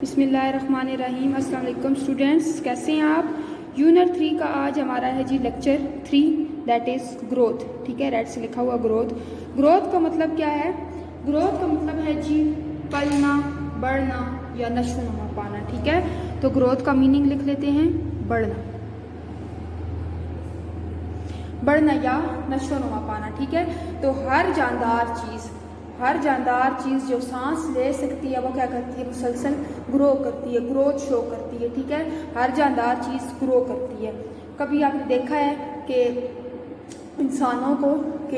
बिस्मिल्लाहिर्रहमानिर्रहीम। अस्सलाम वालेकुम स्टूडेंट्स, कैसे हैं आप। यूनिट 3 का आज हमारा है जी लेक्चर 3, दैट इज़ ग्रोथ। ठीक है, रेड से लिखा हुआ ग्रोथ। ग्रोथ का मतलब क्या है? ग्रोथ का मतलब है जी पलना, बढ़ना या नशोनुमा पाना। ठीक है, तो ग्रोथ का मीनिंग लिख लेते हैं, बढ़ना, बढ़ना या नशोनुमा पाना। ठीक है, तो हर जानदार चीज़ जो सांस ले सकती है वो क्या करती है? मुसलसल ग्रो करती है, ग्रोथ शो करती है। ठीक है, हर जानदार चीज़ ग्रो करती है। कभी आपने देखा है कि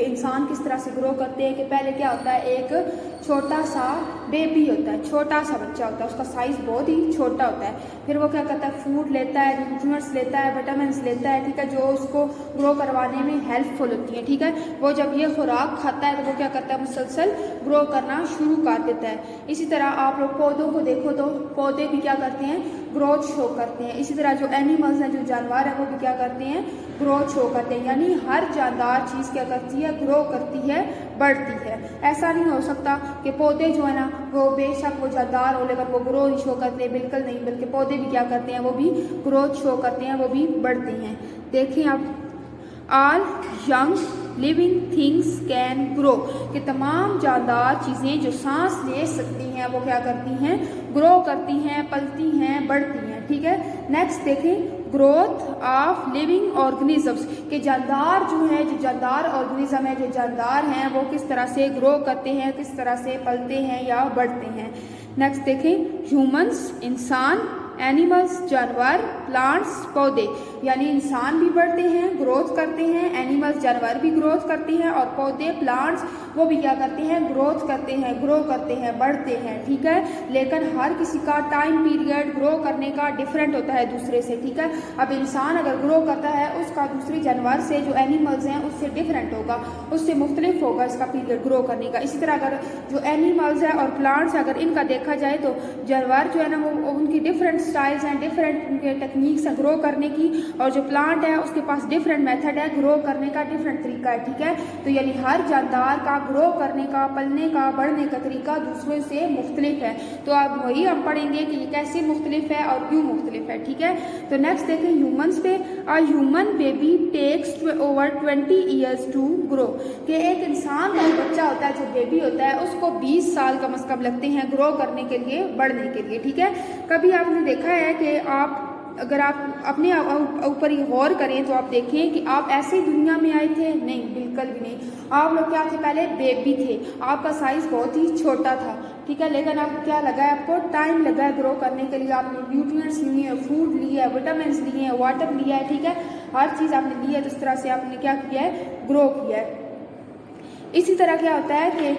इंसान किस तरह से ग्रो करते हैं कि पहले क्या होता है, एक छोटा सा बेबी होता है, छोटा सा बच्चा होता है, उसका साइज़ बहुत ही छोटा होता है। फिर वो क्या करता है, फूड लेता है, न्यूट्रिएंट्स लेता है, विटामिन लेता है। ठीक है, जो उसको ग्रो करवाने में हेल्पफुल होती है। ठीक है, वो जब ये खुराक खाता है तो वो क्या करता है, मुसलसल ग्रो करना शुरू कर देता है। इसी तरह आप लोग पौधों को देखो तो पौधे भी क्या करते हैं, ग्रोथ शो करते हैं। इसी तरह जो एनिमल्स हैं, जो जानवर हैं, वो भी क्या करते हैं, ग्रोथ शो करते हैं। यानी हर जानदार चीज़ क्या करती है, ग्रो करती है, बढ़ती है। ऐसा नहीं हो सकता कि पौधे जो है ना वो बेशक वो जानदार हो लेकिन वो ग्रो नहीं शो करते, बिल्कुल नहीं, बल्कि पौधे भी क्या करते हैं, वो भी ग्रोथ शो करते हैं, वो भी बढ़ते हैं। देखिए आप, all young living things can grow, कि तमाम जानदार चीज़ें जो सांस ले सकती हैं वो क्या करती हैं, ग्रो करती हैं, पलती हैं, बढ़ती हैं। ठीक है, नेक्स्ट देखें, ग्रोथ ऑफ लिविंग ऑर्गेनिजम्स, के जानदार जो है, जो जानदार ऑर्गेनिज्म है, जो जानदार हैं वो किस तरह से ग्रो करते हैं, किस तरह से पलते हैं या बढ़ते हैं। नेक्स्ट देखें, ह्यूमंस इंसान, एनिमल्स जानवर, प्लांट्स पौधे, यानी इंसान भी बढ़ते हैं, ग्रोथ करते हैं, एनिमल्स जानवर भी ग्रोथ करते हैं, और पौधे प्लांट्स वो भी क्या करते हैं, ग्रोथ करते हैं, ग्रो करते हैं, बढ़ते हैं। ठीक है, लेकिन हर किसी का टाइम पीरियड ग्रो करने का डिफरेंट होता है दूसरे से। ठीक है, अब इंसान अगर ग्रो करता है उसका दूसरे जानवर से, जो एनिमल्स हैं, उससे डिफरेंट होगा, उससे मुख्तलिफ होगा इसका पीरियड ग्रो करने का। इसी तरह अगर जो एनिमल्स है और प्लांट्स अगर इनका देखा जाए तो जानवर जो है ना वो उनकी डिफरेंट स्टाइल्स हैं, डिफरेंट उनके टेक्निक्स हैं ग्रो करने की, और जो प्लांट है उसके पास डिफरेंट मेथड है ग्रो करने का, डिफरेंट तरीका है। ठीक है, तो यानी हर जानदार का ग्रो करने का, पलने का, बढ़ने का तरीका दूसरे से मुख्तलिफ है। तो अब वही हम पढ़ेंगे कि ये कैसे मुख्तलिफ है और क्यों मुख्तलिफ है। ठीक है, तो नेक्स्ट देखें ह्यूमंस पे। A human baby takes over 20 years to grow, कि एक इंसान का बच्चा होता है, जो बेबी होता है, उसको 20 साल कम से कम लगते हैं ग्रो करने के लिए, बढ़ने के लिए। ठीक है, कभी आपने देखा है कि अगर आप अपने ऊपर ही गौर करें तो आप देखें कि आप ऐसी दुनिया में आए थे? नहीं, बिल्कुल भी नहीं। आप लोग क्या थे, पहले बेबी थे, आपका साइज बहुत ही छोटा था। ठीक है, लेकिन आपको क्या लगा है, आपको टाइम लगा है ग्रो करने के लिए। आपने न्यूट्रिएंट्स लिए हैं, फूड लिया है, विटामिन लिए हैं, वाटर लिया है। ठीक है, हर चीज़ आपने ली है, तो इस तरह से आपने क्या किया है, ग्रो किया है। इसी तरह क्या होता है कि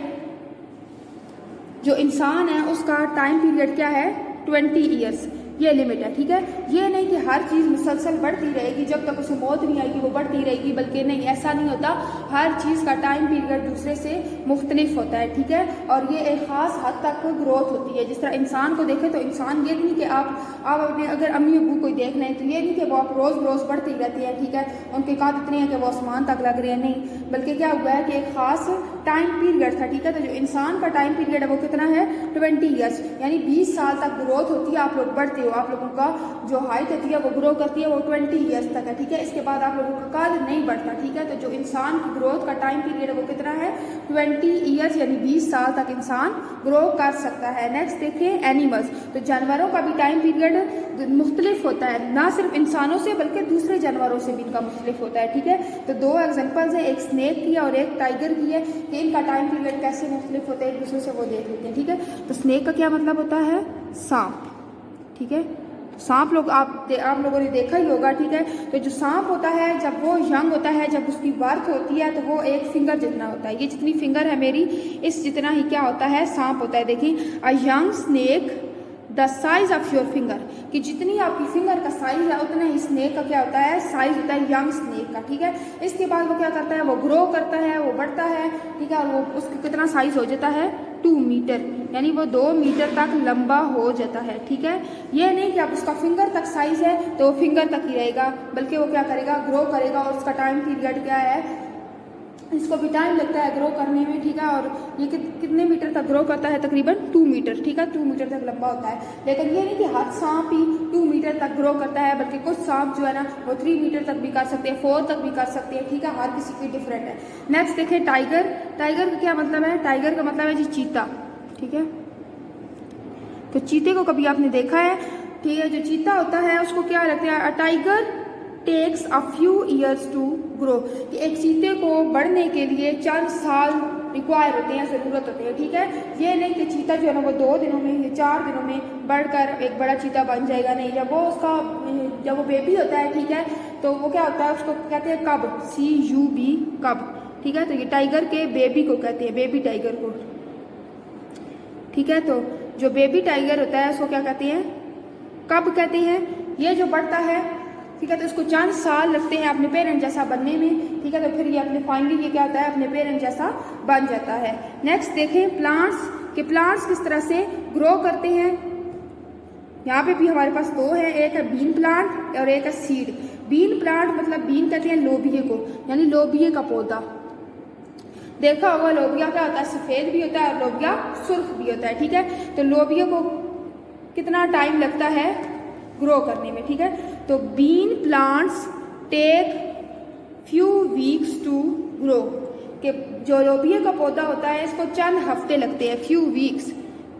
जो इंसान है उसका टाइम पीरियड क्या है, 20 ईयर्स, ये लिमिट है। ठीक है, ये नहीं कि हर चीज़ मुसलसल बढ़ती रहेगी, जब तक उसे मौत नहीं आएगी वो बढ़ती रहेगी, बल्कि नहीं, ऐसा नहीं होता। हर चीज़ का टाइम पीरियड दूसरे से मुख्तलिफ होता है। ठीक है, और ये एक ख़ास हद तक ग्रोथ होती है। जिस तरह इंसान को देखें तो इंसान ये नहीं कि आप अपने अगर अम्मी अबू को देख लें तो ये नहीं कि वो आप रोज़ रोज़ बढ़ते ही रहते हैं। ठीक है, उनके काद इतने हैं कि वो आसमान तक लग रहे हैं, नहीं, बल्कि क्या हुआ है कि एक ख़ास टाइम पीरियड था। ठीक है, तो जो इंसान का टाइम पीरियड है वो कितना है, 20 ईयर्स, यानी 20 साल तक ग्रोथ होती है। आप लोग बढ़ते हो, आप लोगों का जो हाइट होती है वो ग्रो करती है, वो 20 ईयर्स तक है। ठीक है, इसके बाद आप लोगों का कद नहीं बढ़ता। ठीक है, तो जो इंसान की ग्रोथ का टाइम पीरियड है वो कितना है, 20 ईयर्स, यानी 20 साल तक इंसान ग्रो कर सकता है। नेक्स्ट देखिए, एनिमल्स, तो जानवरों का भी टाइम पीरियड मुख्तलिफ होता है, ना सिर्फ इंसानों से बल्कि दूसरे जानवरों से भी इनका मुख्तलिफ होता है। ठीक है, तो दो एग्जाम्पल्स हैं, एक स्नेक की है और एक टाइगर की है, कि इनका टाइम पीरियड कैसे मुख्तलिफ होते हैं एक दूसरे से, वो देख लेते हैं। ठीक है, तो स्नेक का क्या मतलब होता है, सांप। ठीक है, सांप लोग आप लोगों ने देखा ही होगा। ठीक है, तो जो सांप होता है जब वो यंग होता है, जब उसकी बर्थ होती है, तो वो एक फिंगर जितना होता है, ये जितनी फिंगर है मेरी, इस जितना ही क्या होता है, सांप होता है। देखिए, अ young snake the size of your finger, कि जितनी आपकी फिंगर का साइज है उतना ही स्नेक का क्या होता है, साइज होता है, यंग स्नेक का। ठीक है, इसके बाद वो क्या करता है, वो ग्रो करता है, वो बढ़ता है। ठीक है, और वो उसका कितना साइज हो जाता है, 2 मीटर, यानी वो 2 मीटर तक लंबा हो जाता है। ठीक है, ये नहीं कि अब उसका फिंगर तक साइज है तो वो फिंगर तक ही रहेगा, बल्कि वो क्या करेगा, ग्रो करेगा, और उसका टाइम पीरियड क्या है, इसको भी टाइम लगता है ग्रो करने में, ठीक है। और ये कितने मीटर तक ग्रो करता है? तकरीबन 2 मीटर, ठीक है, 2 मीटर तक लंबा होता है। लेकिन ये नहीं कि हर सांप ही 2 मीटर तक ग्रो करता है, बल्कि कुछ सांप जो है ना वो 3 मीटर तक भी कर सकते हैं, 4 तक भी कर सकते हैं, ठीक है। हर किसी की डिफरेंट है। नेक्स्ट देखें टाइगर। टाइगर का क्या मतलब है? टाइगर का मतलब है जी चीता, ठीक है। तो चीते को कभी आपने देखा है? ठीक है, जो चीता होता है उसको क्या लगता है? A tiger takes a few years to grow, कि एक चीते को बढ़ने के लिए चंद साल रिक्वायर होते हैं, ज़रूरत होती है, ठीक है। ये नहीं कि चीता जो है ना वो 2 दिनों में या 4 दिनों में बढ़कर एक बड़ा चीता बन जाएगा, नहीं। जब वो बेबी होता है, ठीक है, तो वो क्या होता है? उसको कहते हैं कब, CUB, कब, ठीक है। तो ये टाइगर के बेबी को कहते हैं, बेबी टाइगर को, ठीक है। तो जो बेबी टाइगर होता है उसको क्या कहते हैं? कब कहते हैं। ये जो बढ़ता है, ठीक है, तो इसको चंद साल लगते हैं अपने पेरेंट जैसा बनने में, ठीक है। तो फिर ये अपने फाइनली ये क्या होता है? अपने पेरेंट जैसा बन जाता है। नेक्स्ट देखें प्लांट्स, कि प्लांट्स किस तरह से ग्रो करते हैं। यहाँ पे भी हमारे पास 2 है, एक है बीन प्लांट और एक है सीड। बीन प्लांट मतलब बीन कहते हैं लोबिये को, यानी लोबिये का पौधा। देखा होगा लोबिया क्या होता है? सफ़ेद भी होता है और लोबिया सुर्ख भी होता है, ठीक है। तो लोबिया को कितना टाइम लगता है ग्रो करने में, ठीक है। तो bean plants take few weeks to grow, कि जो लोबिया का पौधा होता है इसको चंद हफ्ते लगते हैं, फ्यू वीक्स,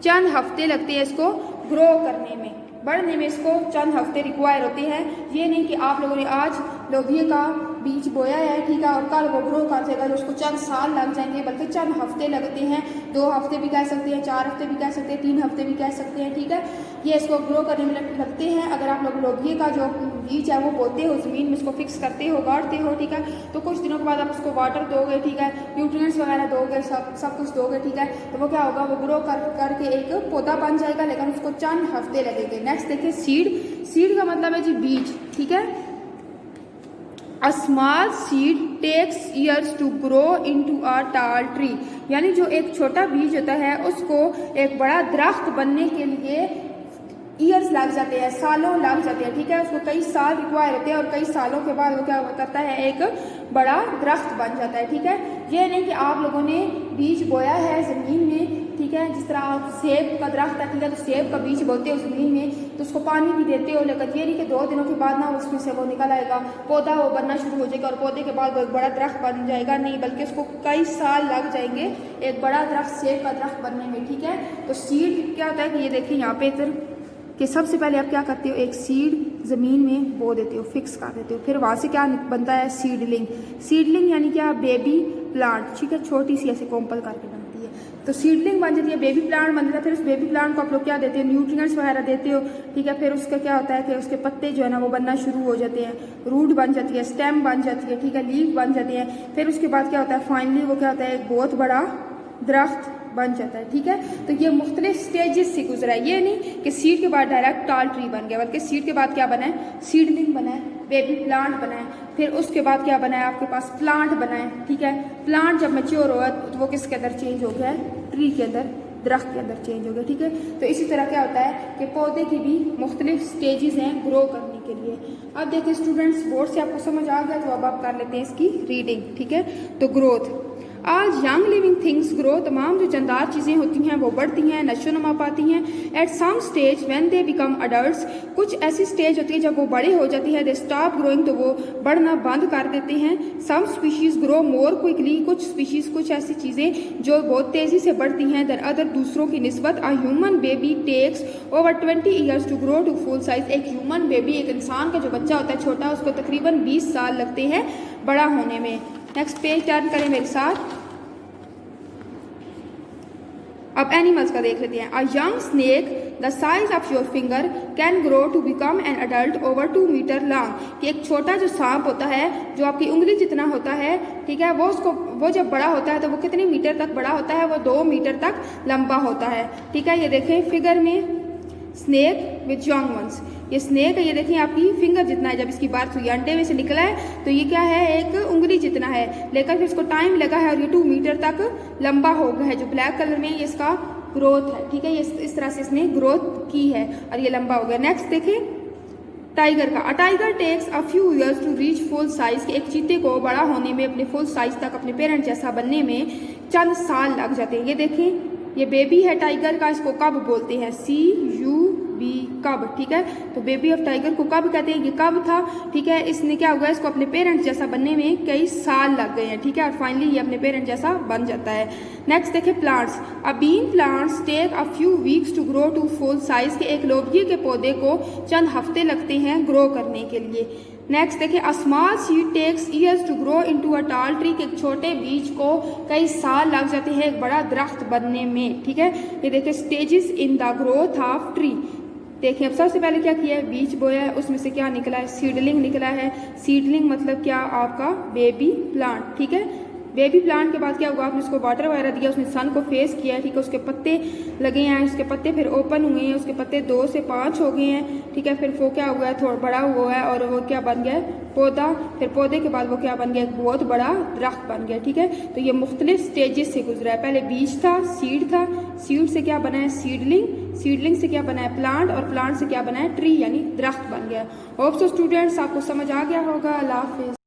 चंद हफ्ते लगते हैं इसको ग्रो करने में, बढ़ने में इसको चंद हफ्ते रिक्वायर होते हैं। ये नहीं कि आप लोगों ने आज लोबिया का बीज बोया है, ठीक है, और कल वो ग्रो कर जाएगा तो उसको चंद साल लग जाएंगे, बल्कि चंद हफ्ते लगते हैं। 2 हफ्ते भी कह सकते हैं, 4 हफ्ते भी कह सकते हैं, 3 हफ्ते भी कह सकते हैं, ठीक है। ये इसको ग्रो करने में लगते हैं। अगर आप लोग लोबिया का जो बीज है वो बोते हो, ज़मीन में इसको फिक्स करते हो, गाड़ते हो, ठीक है, तो कुछ दिनों के बाद आप उसको वाटर दोगे, ठीक है, न्यूट्रिएंट्स वगैरह दोगे, सब कुछ दोगे, ठीक है, तो वो क्या होगा? वो ग्रो करके एक पौधा बन जाएगा, लेकिन उसको चंद हफ्ते लगेंगे। नेक्स्ट देखिए सीड। सीड का मतलब है जी बीज, ठीक है। A small seed takes years to grow into a tall tree, यानी जो एक छोटा बीज होता है उसको एक बड़ा दरख्त बनने के लिए ईयर्स लग जाते हैं, सालों लग जाते हैं, ठीक है। उसको कई साल रिक्वायर होते हैं और कई सालों के बाद वो क्या करता है? एक बड़ा दरख्त बन जाता है, ठीक है। ये नहीं कि आप लोगों ने बीज बोया है ज़मीन में, ठीक है, जिस तरह आप सेब का दरख्त है, ठीक है, तो सेब का बीज बोते हो ज़मीन में, तो उसको पानी भी देते हो, लेकिन ये नहीं कि 2 दिनों के बाद ना उसमें से वो निकल आएगा, पौधा वो बनना शुरू हो जाएगा और पौधे के बाद वो एक बड़ा दरख्त बन जाएगा, नहीं, बल्कि उसको कई साल लग जाएंगे एक बड़ा दरख्त, सेब का दरख्त बनने में, ठीक है। तो सीड क्या होता है कि ये देखिए यहाँ पे इधर कि सबसे पहले आप क्या करते हो? एक सीड ज़मीन में बो देते हो, फिक्स कर देते हो, फिर वहाँ से क्या बनता है? सीडलिंग। सीडलिंग यानी क्या? बेबी प्लांट, ठीक है, छोटी सी ऐसे कोम्पल करके बनती है, तो सीडलिंग बन जाती है, बेबी प्लांट बन जाता है। फिर उस बेबी प्लांट को आप लोग क्या देते हो? न्यूट्रिएंट्स वगैरह देते हो, ठीक है। फिर उसका क्या होता है कि उसके पत्ते जो है ना वो बनना शुरू हो जाते हैं, रूट बन जाती है, स्टेम बन जाती है, ठीक है, लीफ बन जाती है। फिर उसके बाद क्या होता है? फाइनली वो क्या होता है? एक बहुत बड़ा दरख्त बन जाता है, ठीक है। तो ये मुख्तलिफ स्टेजेस से गुजरा है, ये नहीं कि सीड के बाद डायरेक्ट टाल ट्री बन गया, बल्कि सीड के बाद क्या बना है? सीडलिंग बना है, बेबी प्लांट बना है, फिर उसके बाद क्या बना है? आपके पास प्लांट बना है, ठीक है। प्लांट जब मैच्योर हुआ तो वो किसके अंदर चेंज हो गया है? ट्री के अंदर, दरख्त के अंदर चेंज हो गया, ठीक है। तो इसी तरह क्या होता है कि पौधे की भी मुख्तलिफ स्टेजेस हैं ग्रो करने के लिए। अब देखिए स्टूडेंट्स, बोर्ड से आपको समझ आ गया, तो अब आप कर लेते हैं इसकी रीडिंग, ठीक है। तो ग्रोथ, आज यंग लिविंग थिंग्स ग्रो, तमाम जो जंदार चीज़ें होती हैं वो बढ़ती हैं, नशोनुमा पाती हैं। At some stage when they become adults, कुछ ऐसी स्टेज होती है जब वो बड़े हो जाती है, दे स्टॉप ग्रोइंग, तो वो बढ़ना बंद कर देते हैं। सम स्पीशीज़ ग्रो मोर क्विकली, कुछ स्पीशीज़, कुछ ऐसी चीज़ें जो बहुत तेज़ी से बढ़ती हैं देन अदर, दूसरों की निस्बत। A human baby takes over 20 years to grow to full size, एक ह्यूमन बेबी, एक इंसान का जो बच्चा होता है छोटा, उसको तकरीबन 20 साल लगते हैं बड़ा होने में। नेक्स्ट पेज टर्न करें मेरे साथ। अब एनिमल्स का देख लेते हैं। A young snake the size of your finger can grow to become an adult over 2 metre long, कि एक छोटा जो सांप होता है जो आपकी उंगली जितना होता है, ठीक है, वो जब बड़ा होता है तो वो कितने मीटर तक बड़ा होता है? वो 2 मीटर तक लंबा होता है, ठीक है। ये देखें फिगर में स्नेक विथ यंग वंस, ये स्नेक है, ये देखिए आपकी फिंगर जितना है, जब इसकी बात हुई अंडे में से निकला है तो ये क्या है? एक उंगली जितना है, लेकिन फिर इसको टाइम लगा है और ये 2 मीटर तक लंबा हो गया है। जो ब्लैक कलर में ये इसका ग्रोथ है, ठीक है, ये इस तरह से इसने ग्रोथ की है और ये लंबा हो गया। नेक्स्ट देखें टाइगर का, a tiger takes a few years to reach full size, एक चीते को बड़ा होने में, अपने फुल साइज तक अपने पेरेंट जैसा बनने में चंद साल लग जाते हैं। ये देखें, ये बेबी है टाइगर का, इसको कब बोलते हैं, CUB, कब, ठीक है। तो बेबी ऑफ टाइगर को कब कहते हैं, ये कब था, ठीक है। इसने क्या हुआ, इसको अपने पेरेंट्स जैसा बनने में कई साल लग गए हैं, ठीक है, और फाइनली ये अपने पेरेंट्स जैसा बन जाता है। नेक्स्ट देखें plants, a bean plants take a few weeks to grow to full size, के एक लोबिये के पौधे को चंद हफ्ते लगते हैं ग्रो करने के लिए। नेक्स्ट देखिए, a small seed takes years to grow into a tall tree, के एक छोटे बीज को कई साल लग जाते हैं एक बड़ा दरख्त बनने में, ठीक है। ये देखिए, stages in the growth of tree. देखिए अब सबसे पहले क्या किया है, बीज बोया है, उसमें से क्या निकला है, सीडलिंग निकला है। सीडलिंग मतलब क्या, आपका बेबी प्लांट, ठीक है। बेबी प्लांट के बाद क्या हुआ, आपने उसको वाटर वगैरह दिया, उसने सन को फेस किया है, ठीक है। उसके पत्ते लगे हैं, उसके पत्ते फिर ओपन हुए हैं, उसके पत्ते 2 से 5 हो गए हैं, ठीक है। फिर वो क्या हुआ है, थोड़ा बड़ा हुआ है और वो क्या बन गया है, पौधा। फिर पौधे के बाद वो क्या बन गया, एक बहुत बड़ा दरख्त बन गया, ठीक है। तो ये मुख्तलिफ स्टेजेस से गुजरा है, पहले बीज था, सीड था, सीड से क्या बना है, सीडलिंग, सीडलिंग से क्या बना है, प्लांट, और प्लांट से क्या बना है, ट्री यानी दरख्त बन गया। होप सो स्टूडेंट्स आपको समझ आ गया होगा। अल्लाह हाफिज़।